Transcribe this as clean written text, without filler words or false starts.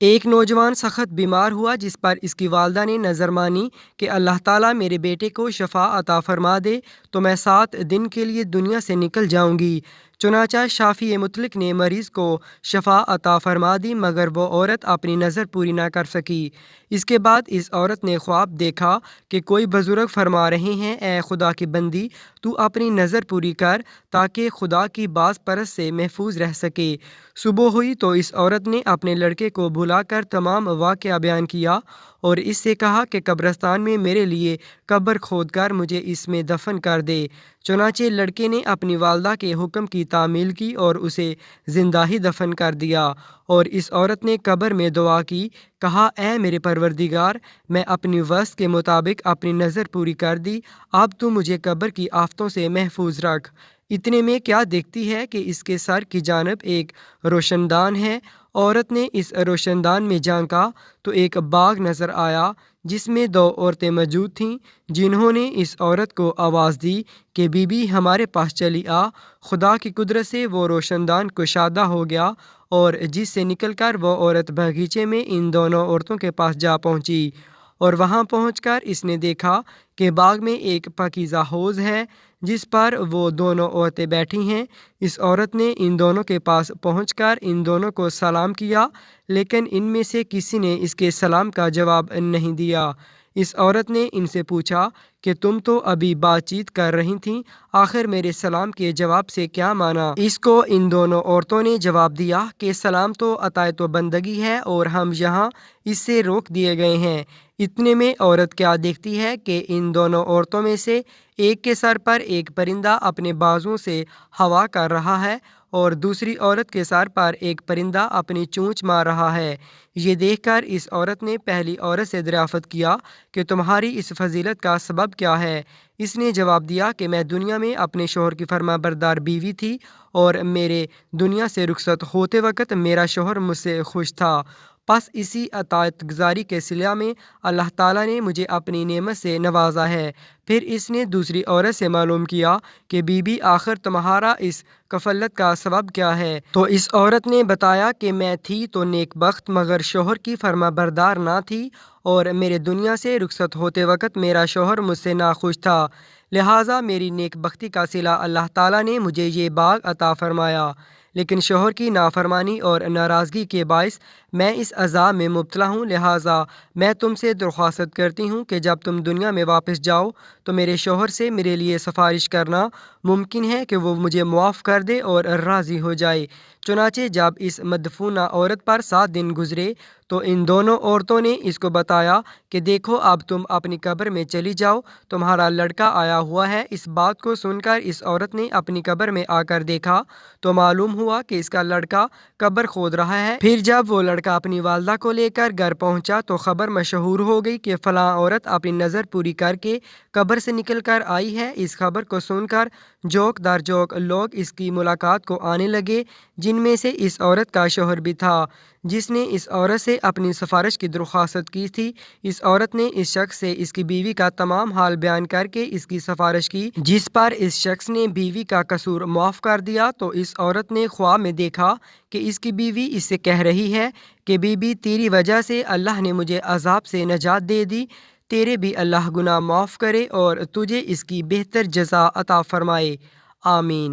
ایک نوجوان سخت بیمار ہوا جس پر اس کی والدہ نے نظر مانی کہ اللہ تعالیٰ میرے بیٹے کو شفا عطا فرما دے تو میں 7 دن کے لیے دنیا سے نکل جاؤں گی۔ چنانچہ شافعی مطلق نے مریض کو شفا عطا فرما دی، مگر وہ عورت اپنی نظر پوری نہ کر سکی۔ اس کے بعد اس عورت نے خواب دیکھا کہ کوئی بزرگ فرما رہے ہیں، اے خدا کی بندی، تو اپنی نظر پوری کر تاکہ خدا کی باز پرست سے محفوظ رہ سکے۔ صبح ہوئی تو اس عورت نے اپنے لڑکے کو بلا کر تمام واقعہ بیان کیا اور اس سے کہا کہ قبرستان میں میرے لیے قبر کھود کر مجھے اس میں دفن کر دے۔ چنانچہ لڑکے نے اپنی والدہ کے حکم کی تعمیل کی اور اسے زندہ ہی دفن کر دیا، اور اس عورت نے قبر میں دعا کی، کہا، اے میرے پروردگار، میں اپنی وصف کے مطابق اپنی نظر پوری کر دی، اب تو مجھے قبر کی آفتوں سے محفوظ رکھ۔ اتنے میں کیا دیکھتی ہے کہ اس کے سر کی جانب ایک روشن دان ہے۔ عورت نے اس روشن دان میں جھانکا تو ایک باغ نظر آیا جس میں 2 عورتیں موجود تھیں، جنہوں نے اس عورت کو آواز دی کہ بی بی ہمارے پاس چلی آ۔ خدا کی قدرت سے وہ روشن دان کشادہ ہو گیا اور جس سے نکل کر وہ عورت باغیچے میں ان دونوں عورتوں کے پاس جا پہنچی، اور وہاں پہنچ کر اس نے دیکھا کہ باغ میں ایک پاکیزہ حوض ہے جس پر وہ دونوں عورتیں بیٹھی ہیں۔ اس عورت نے ان دونوں کے پاس پہنچ کر ان دونوں کو سلام کیا، لیکن ان میں سے کسی نے اس کے سلام کا جواب نہیں دیا۔ اس عورت نے ان سے پوچھا کہ تم تو ابھی بات چیت کر رہی تھیں، آخر میرے سلام کے جواب سے کیا مانا؟ اس کو ان دونوں عورتوں نے جواب دیا کہ سلام تو عطائے بندگی ہے اور ہم یہاں اس سے روک دیے گئے ہیں۔ اتنے میں عورت کیا دیکھتی ہے کہ ان دونوں عورتوں میں سے ایک کے سر پر ایک پرندہ اپنے بازوؤں سے ہوا کر رہا ہے اور دوسری عورت کے سر پر ایک پرندہ اپنی چونچ مار رہا ہے۔ یہ دیکھ کر اس عورت نے پہلی عورت سے دریافت کیا کہ تمہاری اس فضیلت کا سبب کیا ہے؟ اس نے جواب دیا کہ میں دنیا میں اپنے شوہر کی فرما بردار بیوی تھی اور میرے دنیا سے رخصت ہوتے وقت میرا شوہر مجھ سے خوش تھا، پس اسی اطاعت گزاری کے صلہ میں اللہ تعالیٰ نے مجھے اپنی نعمت سے نوازا ہے۔ پھر اس نے دوسری عورت سے معلوم کیا کہ بی بی آخر تمہارا اس کفلت کا سبب کیا ہے؟ تو اس عورت نے بتایا کہ میں تھی تو نیک بخت، مگر شوہر کی فرما بردار نہ تھی، اور میرے دنیا سے رخصت ہوتے وقت میرا شوہر مجھ سے ناخوش تھا، لہٰذا میری نیک بختی کا صلہ اللہ تعالیٰ نے مجھے یہ باغ عطا فرمایا، لیکن شوہر کی نافرمانی اور ناراضگی کے باعث میں اس عذاب میں مبتلا ہوں، لہٰذا میں تم سے درخواست کرتی ہوں کہ جب تم دنیا میں واپس جاؤ تو میرے شوہر سے میرے لیے سفارش کرنا، ممکن ہے کہ وہ مجھے معاف کر دے اور راضی ہو جائے۔ چنانچہ جب اس مدفونہ عورت پر 7 دن گزرے تو ان دونوں عورتوں نے اس کو بتایا کہ دیکھو اب تم اپنی قبر میں چلی جاؤ، تمہارا لڑکا آیا ہوا ہے۔ اس بات کو سن کر اس عورت نے اپنی قبر میں آ کر دیکھا تو معلوم ہوا کہ اس کا لڑکا قبر کھود رہا ہے۔ پھر جب وہ لڑکا اپنی والدہ کو لے کر گھر پہنچا تو خبر مشہور ہو گئی کہ فلاں عورت اپنی نظر پوری کر کے قبر سے نکل کر آئی ہے۔ اس خبر کو سن کر جوک در جوک لوگ اس کی ملاقات کو آنے لگے، جن میں سے اس عورت کا شوہر بھی تھا جس نے اس عورت سے اپنی سفارش کی درخواست کی تھی۔ اس عورت نے اس شخص سے اس کی بیوی کا تمام حال بیان کر کے اس کی سفارش کی، جس پر اس شخص نے بیوی کا قصور معاف کر دیا۔ تو اس عورت نے خواب میں دیکھا کہ اس کی بیوی اس سے کہہ رہی ہے کہ بی بی تیری وجہ سے اللہ نے مجھے عذاب سے نجات دے دی، تیرے بھی اللہ گناہ معاف کرے اور تجھے اس کی بہتر جزا عطا فرمائے، آمین۔